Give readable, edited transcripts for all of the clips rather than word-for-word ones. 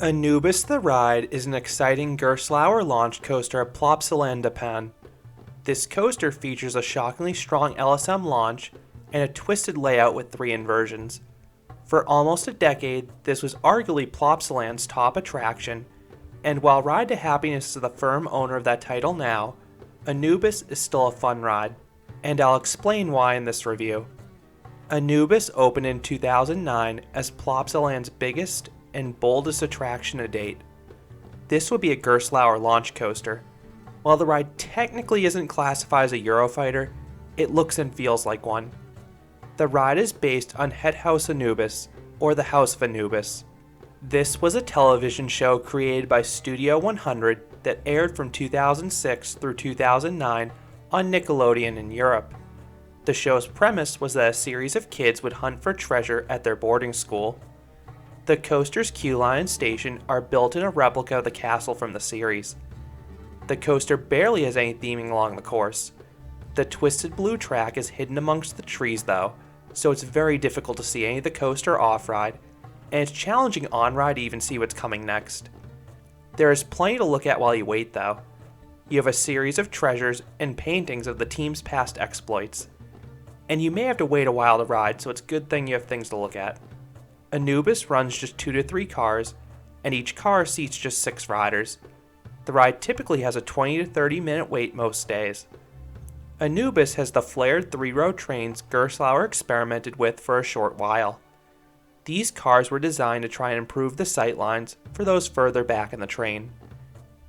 Anubis the Ride is an exciting Gerstlauer launch coaster at Plopsaland de Panne. This coaster features a shockingly strong LSM launch and a twisted layout with 3 inversions. For almost a decade, this was arguably Plopsaland's top attraction, and while Ride to Happiness is the firm owner of that title now, Anubis is still a fun ride, and I'll explain why in this review. Anubis opened in 2009 as Plopsaland's biggest and boldest attraction to date. This would be a Gerstlauer launch coaster. While the ride technically isn't classified as a Eurofighter, it looks and feels like one. The ride is based on Het Huis Anubis, or the House of Anubis. This was a television show created by Studio 100 that aired from 2006 through 2009 on Nickelodeon in Europe. The show's premise was that a series of kids would hunt for treasure at their boarding school. The coaster's queue line and station are built in a replica of the castle from the series. The coaster barely has any theming along the course. The twisted blue track is hidden amongst the trees though, so it's very difficult to see any of the coaster off-ride, and it's challenging on-ride to even see what's coming next. There is plenty to look at while you wait though. You have a series of treasures and paintings of the team's past exploits. And you may have to wait a while to ride, so it's a good thing you have things to look at. Anubis runs just 2 to 3 cars, and each car seats just 6 riders. The ride typically has a 20 to 30 minute wait most days. Anubis has the flared 3-row trains Gerstlauer experimented with for a short while. These cars were designed to try and improve the sightlines for those further back in the train,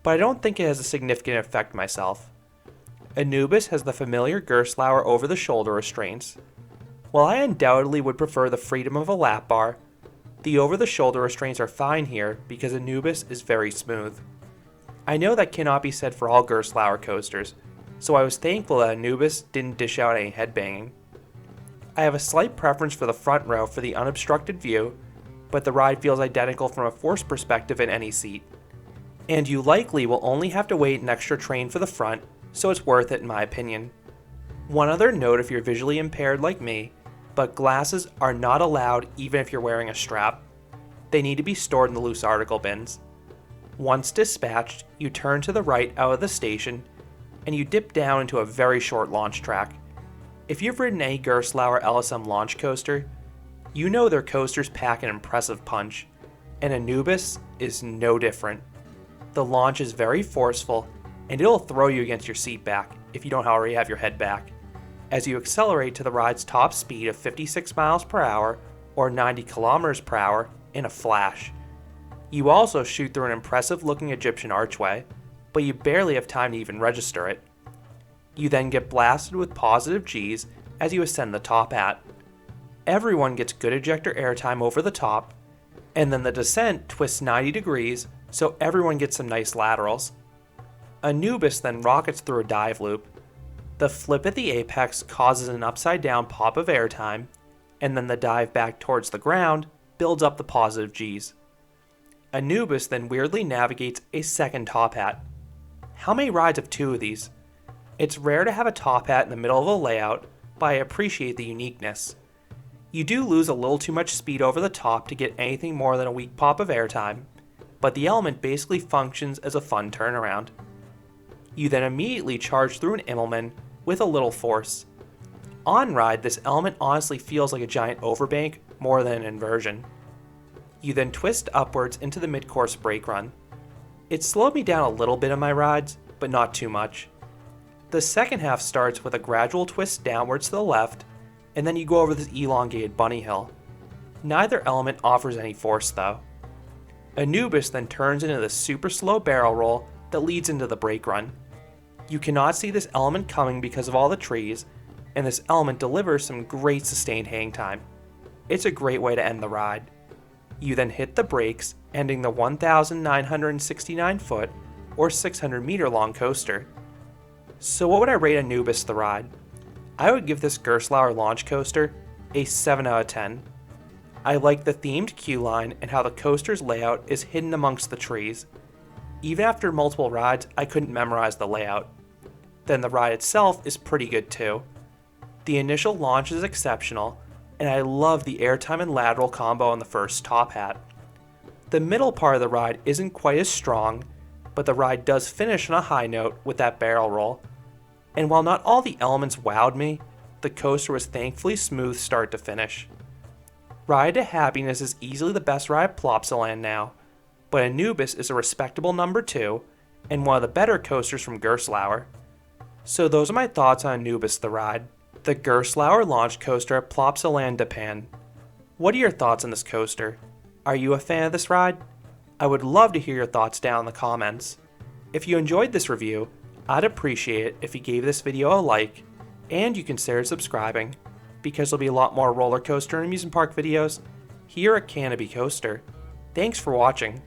but I don't think it has a significant effect myself. Anubis has the familiar Gerstlauer over-the-shoulder restraints. While I undoubtedly would prefer the freedom of a lap bar, the over-the-shoulder restraints are fine here because Anubis is very smooth. I know that cannot be said for all Gerstlauer coasters, so I was thankful that Anubis didn't dish out any headbanging. I have a slight preference for the front row for the unobstructed view, but the ride feels identical from a force perspective in any seat. And you likely will only have to wait an extra train for the front, so it's worth it in my opinion. One other note if you're visually impaired like me, but glasses are not allowed even if you're wearing a strap. They need to be stored in the loose article bins. Once dispatched, you turn to the right out of the station, and you dip down into a very short launch track. If you've ridden any Gerstlauer LSM launch coaster, you know their coasters pack an impressive punch, and Anubis is no different. The launch is very forceful, and it'll throw you against your seat back if you don't already have your head back, as you accelerate to the ride's top speed of 56 miles per hour or 90 kilometers per hour in a flash. You also shoot through an impressive looking Egyptian archway, but you barely have time to even register it. You then get blasted with positive Gs as you ascend the top hat. Everyone gets good ejector airtime over the top, and then the descent twists 90 degrees so everyone gets some nice laterals. Anubis then rockets through a dive loop. The flip at the apex causes an upside down pop of airtime, and then the dive back towards the ground builds up the positive Gs. Anubis then weirdly navigates a second top hat. How many rides have 2 of these? It's rare to have a top hat in the middle of a layout, but I appreciate the uniqueness. You do lose a little too much speed over the top to get anything more than a weak pop of airtime, but the element basically functions as a fun turnaround. You then immediately charge through an Immelman with a little force. On ride, this element honestly feels like a giant overbank more than an inversion. You then twist upwards into the mid-course brake run. It slowed me down a little bit on my rides, but not too much. The second half starts with a gradual twist downwards to the left, and then you go over this elongated bunny hill. Neither element offers any force though. Anubis then turns into the super slow barrel roll that leads into the brake run. You cannot see this element coming because of all the trees, and this element delivers some great sustained hang time. It's a great way to end the ride. You then hit the brakes, ending the 1,969 foot or 600 meter long coaster. So what would I rate Anubis the ride? I would give this Gerstlauer launch coaster a 7 out of 10. I like the themed queue line and how the coaster's layout is hidden amongst the trees. Even after multiple rides, I couldn't memorize the layout. Then the ride itself is pretty good too. The initial launch is exceptional, and I love the airtime and lateral combo on the first top hat. The middle part of the ride isn't quite as strong, but the ride does finish on a high note with that barrel roll. And while not all the elements wowed me, the coaster was thankfully smooth start to finish. Ride to Happiness is easily the best ride at Plopsaland now, but Anubis is a respectable number 2 and one of the better coasters from Gerstlauer. So those are my thoughts on Anubis the ride, the Gerstlauer launch coaster at Plopsaland de Panne. What are your thoughts on this coaster? Are you a fan of this ride? I would love to hear your thoughts down in the comments. If you enjoyed this review, I'd appreciate it if you gave this video a like and you considered subscribing, because there'll be a lot more roller coaster and amusement park videos here at Canopy Coaster. Thanks for watching.